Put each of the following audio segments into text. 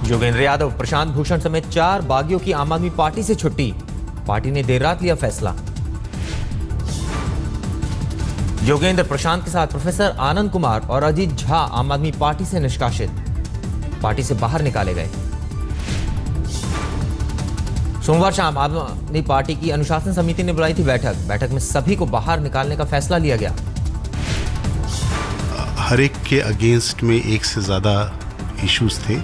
योगेंद्र यादव, प्रशांत भूषण समेत 4 बागियों की आम आदमी पार्टी से छुट्टी। पार्टी ने देर रात लिया फैसला। योगेंद्र, प्रशांत के साथ प्रोफेसर आनंद कुमार और अजीत झा आम आदमी पार्टी से निष्कासित, पार्टी से बाहर निकाले गए। सोमवार शाम आम आदमी पार्टी की अनुशासन समिति ने बुलाई थी बैठक में सभी को बाहर निकालने का फैसला लिया गया। हर एक के अगेंस्ट में एक से ज़्यादा इश्यूज थे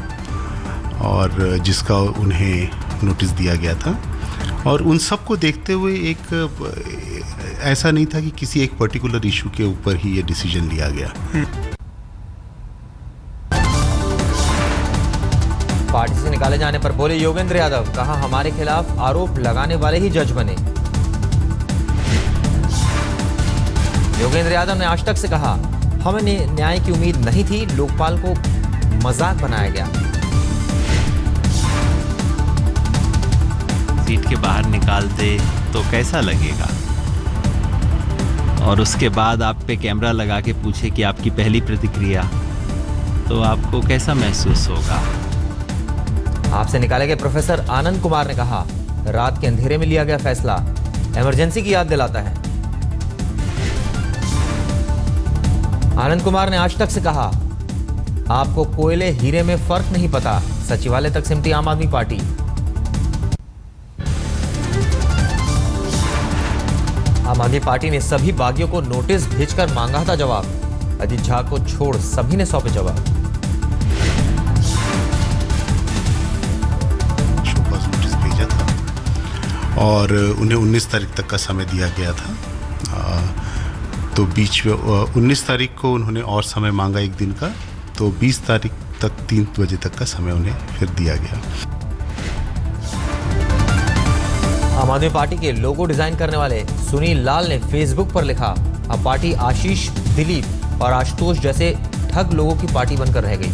और जिसका उन्हें नोटिस दिया गया था, और उन सब को देखते हुए एक ऐसा नहीं था कि किसी एक पर्टिकुलर इशू के ऊपर ही ये डिसीजन लिया गया। पार्टी से निकाले जाने पर बोले योगेंद्र यादव, कहा हमारे खिलाफ आरोप लगाने वाले ही जज बने। योगेंद्र यादव ने आज तक से कहा, हमें न्याय की उम्मीद नहीं थी, लोकपाल को मजाक बनाया गया। सीट के बाहर निकालते तो कैसा लगेगा, और उसके बाद आप पे कैमरा लगा के पूछे कि आपकी पहली प्रतिक्रिया, तो आपको कैसा महसूस होगा। आपसे निकाले गए प्रोफेसर आनंद कुमार ने कहा, रात के अंधेरे में लिया गया फैसला इमरजेंसी की याद दिलाता है। आनंद कुमार ने आज तक से कहा, आपको कोयले हीरे में फर्क नहीं पता, सचिवालय तक सिमटी आम आदमी पार्टी। आम आदमी पार्टी ने सभी बागियों को नोटिस भेजकर मांगा था जवाब। अजीत झा को छोड़ सभी ने सौंपे जवाब। शोकॉज नोटिस भेजा था और उन्हें 19 तारीख तक का समय दिया गया था। तो बीच में 19 तारीख को उन्होंने और समय मांगा एक दिन का, तो 20 तारीख तक 3 बजे तक का समय उन्हें फिर दिया गया। आम आदमी पार्टी के लोगो डिजाइन करने वाले सुनील लाल ने फेसबुक पर लिखा, अब पार्टी आशीष, दिलीप और आशुतोष जैसे ठग लोगों की पार्टी बनकर रह गई।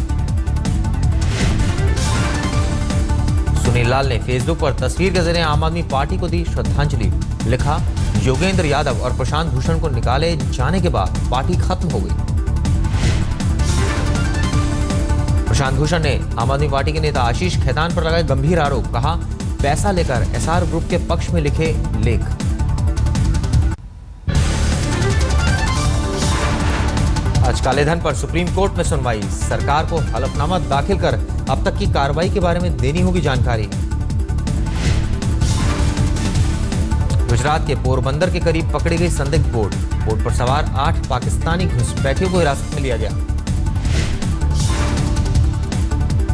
सुनील लाल ने फेसबुक पर तस्वीर के जरिए आम आदमी पार्टी को दी श्रद्धांजलि। लिखा, योगेंद्र यादव और प्रशांत भूषण को निकाले जाने के बाद पार्टी खत्म हो गई। प्रशांत भूषण ने आम आदमी पार्टी के नेता आशीष खेतान पर लगाए गंभीर आरोप। कहा, पैसा लेकर एसआर ग्रुप के पक्ष में लिखे लेख। आज काले धन पर सुप्रीम कोर्ट में सुनवाई। सरकार को हलफनामा दाखिल कर अब तक की कार्रवाई के बारे में देनी होगी जानकारी। गुजरात के पोरबंदर के करीब पकड़ी गई संदिग्ध बोट पर सवार 8 पाकिस्तानी घुसपैठियों को हिरासत में लिया गया।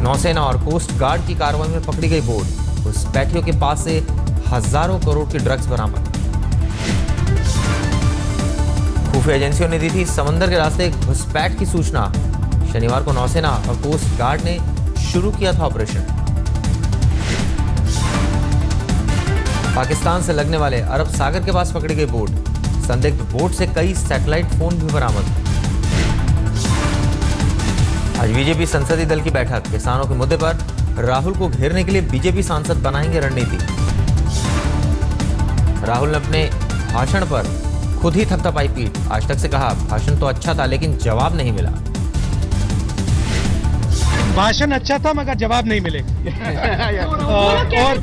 नौसेना और कोस्ट गार्ड की कार्रवाई में पकड़ी गई बोट, घुसपैठियों के पास से हजारों करोड़ की ड्रग्स बरामद। खुफिया एजेंसियों ने दी थी समंदर के रास्ते घुसपैठ की सूचना। शनिवार को नौसेना और कोस्ट गार्ड ने शुरू किया था ऑपरेशन। पाकिस्तान से लगने वाले अरब सागर के पास पकड़ी गई बोट, संदिग्ध बोट से कई सैटेलाइट फोन भी बरामद। आज बीजेपी संसदीय दल की बैठक। किसानों के मुद्दे पर राहुल को घेरने के लिए बीजेपी सांसद बनाएंगे रणनीति। राहुल ने अपने भाषण पर खुद ही थपथपाई पीठ। आज तक से कहा, भाषण तो अच्छा था लेकिन जवाब नहीं मिला। भाषण अच्छा था मगर जवाब नहीं मिले। और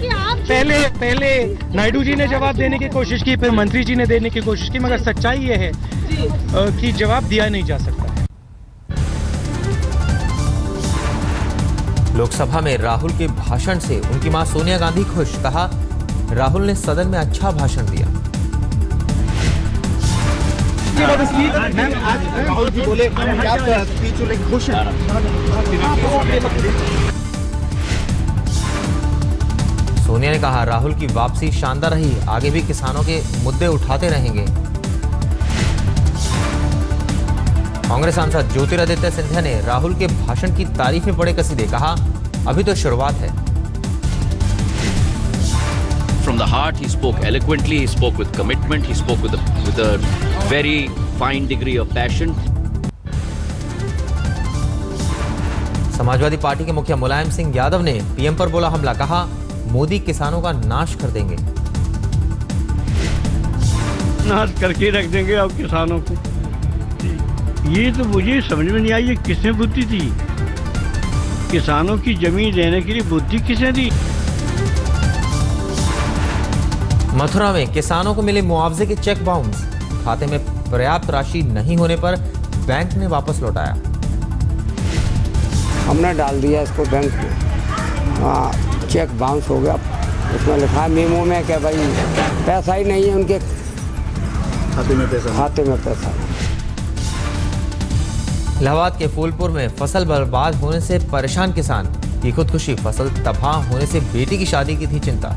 पहले नायडू जी ने जवाब देने की कोशिश की, फिर मंत्री जी ने देने की कोशिश की, मगर सच्चाई ये है कि जवाब दिया नहीं जा सकता। लोकसभा में राहुल के भाषण से उनकी मां सोनिया गांधी खुश। कहा, राहुल ने सदन में अच्छा भाषण दिया। राहुल जी बोले स्पीच लेके खुश हैं। सोनिया ने कहा, राहुल की वापसी शानदार रही, आगे भी किसानों के मुद्दे उठाते रहेंगे। कांग्रेस सांसद ज्योतिरादित्य सिंधिया ने राहुल के भाषण की तारीफ में बड़े कसीदे। कहा, अभी तो शुरुआत है। From the heart, he spoke eloquently, he spoke with commitment, he spoke with a very fine degree of passion. Samajwadi party के मुखिया मुलायम सिंह यादव ने पीएम पर बोला हमला। कहा, मोदी किसानों का नाश कर देंगे। नाश करके रख देंगे अब किसानों को। ये तो मुझे समझ में नहीं आई, ये किसने बुद्धि थी। किसानों की जमीन लेने के लिए बुद्धि किसने दी? मथुरा में किसानों को मिले मुआवजे के चेक बाउंस, खाते में पर्याप्त राशि नहीं होने पर बैंक ने वापस लौटाया। हमने डाल दिया इसको बैंक में, हाँ चेक बाउंस हो गया। उसमें लिखा है मेमो में कि भाई पैसा ही नहीं है उनके खाते में पैसा। इलाहाबाद के फूलपुर में फसल बर्बाद होने से परेशान किसान की खुदकुशी, फसल तबाह होने से बेटी की शादी की थी चिंता।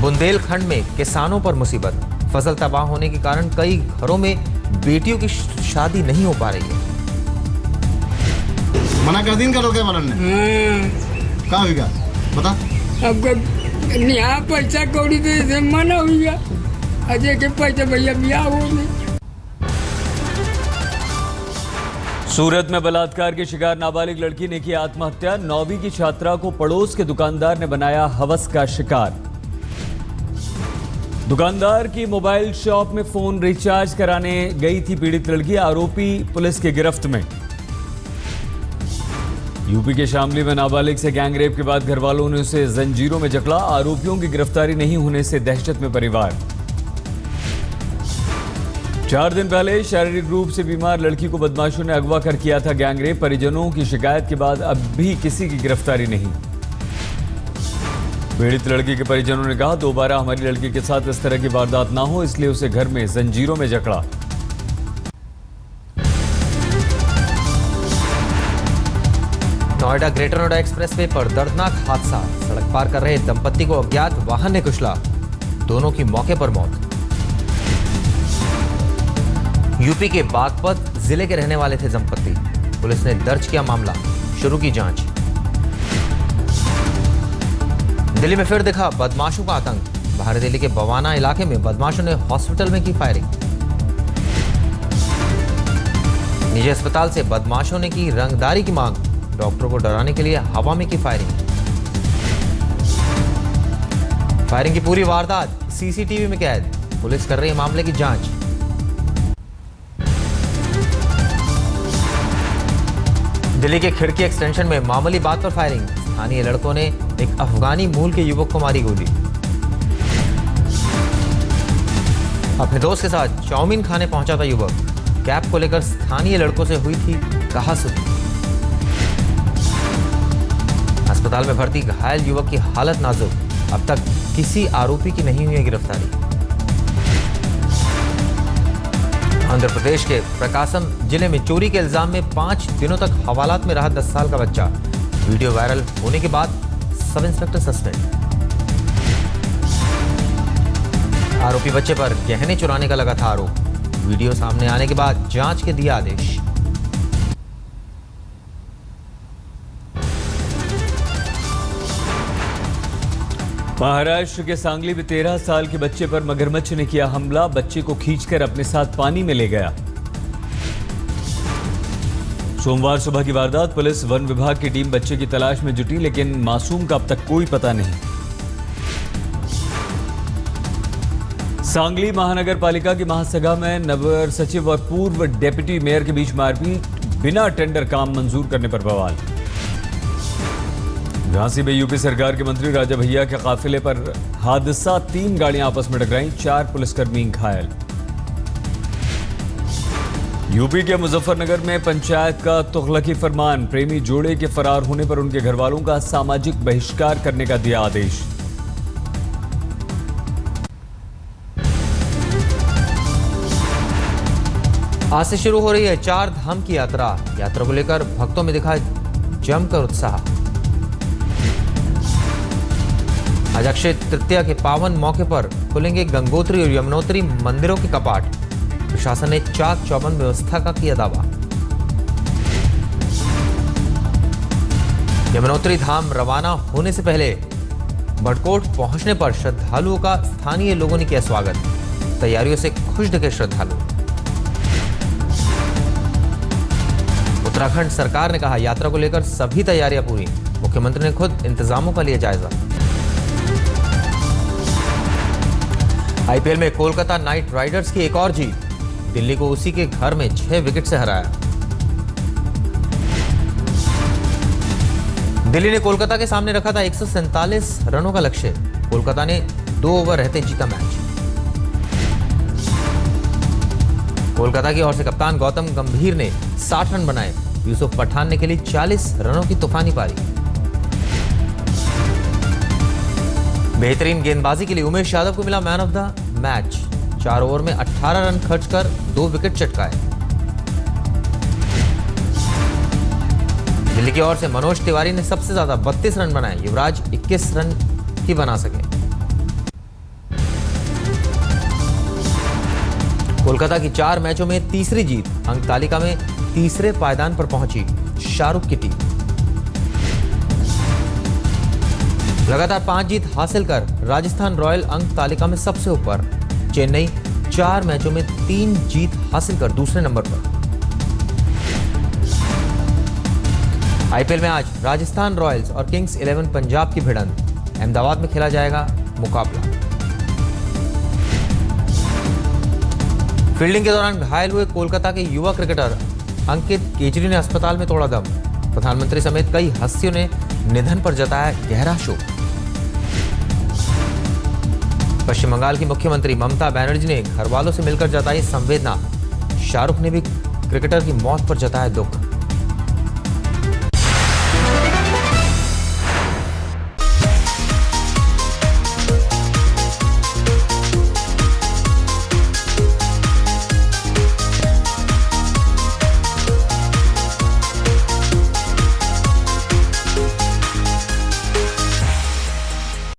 बुंदेलखंड में किसानों पर मुसीबत, फसल तबाह होने के कारण कई घरों में बेटियों की शादी नहीं हो पा रही है। मना कर दिन करोगे वालन ने क्या होगा बता? अब यहाँ पैसा कौड़ी दे मना हुआ अजय के पैसे भैया ब्याह हो गए। सूरत में बलात्कार के शिकार नाबालिग लड़की ने की आत्महत्या, 9वीं की छात्रा को पड़ोस के दुकानदार ने बनाया हवस का शिकार। दुकानदार की मोबाइल शॉप में फोन रिचार्ज कराने गई थी पीड़ित लड़की, आरोपी पुलिस की गिरफ्त में। यूपी के शामली में नाबालिग से गैंगरेप के बाद घरवालों ने उसे जंजीरों में जकड़ा, आरोपियों की गिरफ्तारी नहीं होने से दहशत में परिवार। 4 दिन पहले शारीरिक रूप से बीमार लड़की को बदमाशों ने अगवा कर किया था गैंगरेप, परिजनों की शिकायत के बाद अब भी किसी की गिरफ्तारी नहीं। पीड़ित लड़की के परिजनों ने कहा दोबारा हमारी लड़की के साथ इस तरह की वारदात ना हो, इसलिए उसे घर में जंजीरों में जकड़ा। नोएडा ग्रेटर नोएडा एक्सप्रेसवे पर दर्दनाक हादसा, सड़क पार कर रहे दंपत्ति को अज्ञात वाहन ने कुचला, दोनों की मौके पर मौत। यूपी के बागपत जिले के रहने वाले थे दंपत्ति, पुलिस ने दर्ज किया मामला, शुरू की जांच। दिल्ली में फिर दिखा बदमाशों का आतंक, बाहर दिल्ली के बवाना इलाके में बदमाशों ने हॉस्पिटल में की फायरिंग। निजी अस्पताल से बदमाशों ने की रंगदारी की मांग, डॉक्टरों को डराने के लिए हवा में की फायरिंग। फायरिंग की पूरी वारदात सीसीटीवी में कैद, पुलिस कर रही है मामले की जांच। दिल्ली के खिड़की एक्सटेंशन में मामूली बात पर फायरिंग, स्थानीय लड़कों ने एक अफगानी मूल के युवक को मारी गोली। अपने दोस्त के साथ चाउमीन खाने पहुंचा था युवक, कैब को लेकर स्थानीय लड़कों से हुई थी कहासुनी। अस्पताल में भर्ती घायल युवक की हालत नाजुक, अब तक किसी आरोपी की नहीं हुई है गिरफ्तारी। आंध्र प्रदेश के प्रकाशम जिले में चोरी के इल्जाम में 5 दिनों तक हवालात में रहा 10 साल का बच्चा, वीडियो वायरल होने के बाद सब इंस्पेक्टर सस्पेंड। आरोपी बच्चे पर गहने चुराने का लगा था आरोप, वीडियो सामने आने के बाद जांच के दिया आदेश। महाराष्ट्र के सांगली में 13 साल के बच्चे पर मगरमच्छ ने किया हमला, बच्चे को खींचकर अपने साथ पानी में ले गया। सोमवार सुबह की वारदात, पुलिस वन विभाग की टीम बच्चे की तलाश में जुटी, लेकिन मासूम का अब तक कोई पता नहीं। सांगली महानगर पालिका की महासभा में नगर सचिव और पूर्व डेप्यूटी मेयर के बीच मारपीट, बिना टेंडर काम मंजूर करने पर बवाल। झांसी में यूपी सरकार के मंत्री राजा भैया के काफिले पर हादसा, 3 गाड़ियां आपस में टकराईं, 4 पुलिसकर्मी घायल। यूपी के मुजफ्फरनगर में पंचायत का तुगलकी फरमान, प्रेमी जोड़े के फरार होने पर उनके घरवालों का सामाजिक बहिष्कार करने का दिया आदेश। आज से शुरू हो रही है 4 धाम की यात्रा, यात्रा को लेकर भक्तों में दिखा जमकर उत्साह। आज अक्षय तृतीया के पावन मौके पर खुलेंगे गंगोत्री और यमुनोत्री मंदिरों के कपाट, प्रशासन ने चाक चौबंद व्यवस्था का किया दावा। यमुनोत्री धाम रवाना होने से पहले बड़कोट पहुंचने पर श्रद्धालुओं का स्थानीय लोगों ने किया स्वागत, तैयारियों से खुश दिखे श्रद्धालु। उत्तराखंड सरकार ने कहा यात्रा को लेकर सभी तैयारियां पूरी, मुख्यमंत्री ने खुद इंतजामों का लिया जायजा। आईपीएल में कोलकाता नाइट राइडर्स की एक और जीत, दिल्ली को उसी के घर में 6 विकेट से हराया। दिल्ली ने कोलकाता के सामने रखा था 147 रनों का लक्ष्य। कोलकाता ने 2 ओवर रहते जीता मैच। कोलकाता की ओर से कप्तान गौतम गंभीर ने 60 रन बनाए। यूसुफ पठान ने खेली 40 रनों की तूफानी पारी। बेहतरीन गेंदबाजी के लिए उमेश यादव को मिला man of the match. 4 over में 18 रन खर्च कर 2 विकेट चटकाए। दिल्ली की ओर से मनोज तिवारी ने सबसे ज्यादा 32 रन बनाए। युवराज 21 रन ही बना सके। कोलकाता की 4 मैचों में तीसरी जीत। अंक तालिका में तीसरे पायदान पर पहुंची शाहरुख की टीम। लगातार 5 जीत हासिल कर राजस्थान रॉयल अंक तालिका में सबसे ऊपर। चेन्नई 4 मैचों में 3 जीत हासिल कर दूसरे नंबर पर। आईपीएल में आज राजस्थान रॉयल्स और किंग्स 11 पंजाब की भिड़ंत। अहमदाबाद में खेला जाएगा मुकाबला। फील्डिंग के दौरान घायल हुए कोलकाता के युवा क्रिकेटर अंकित केजरी ने अस्पताल में तोड़ा दम। प्रधानमंत्री समेत कई हस्तियों ने निधन पर जताया गहरा शोक। पश्चिम बंगाल की मुख्यमंत्री ममता बनर्जी ने घर वालों से मिलकर जताई संवेदना। शाहरुख ने भी क्रिकेटर की मौत पर जताया दुख।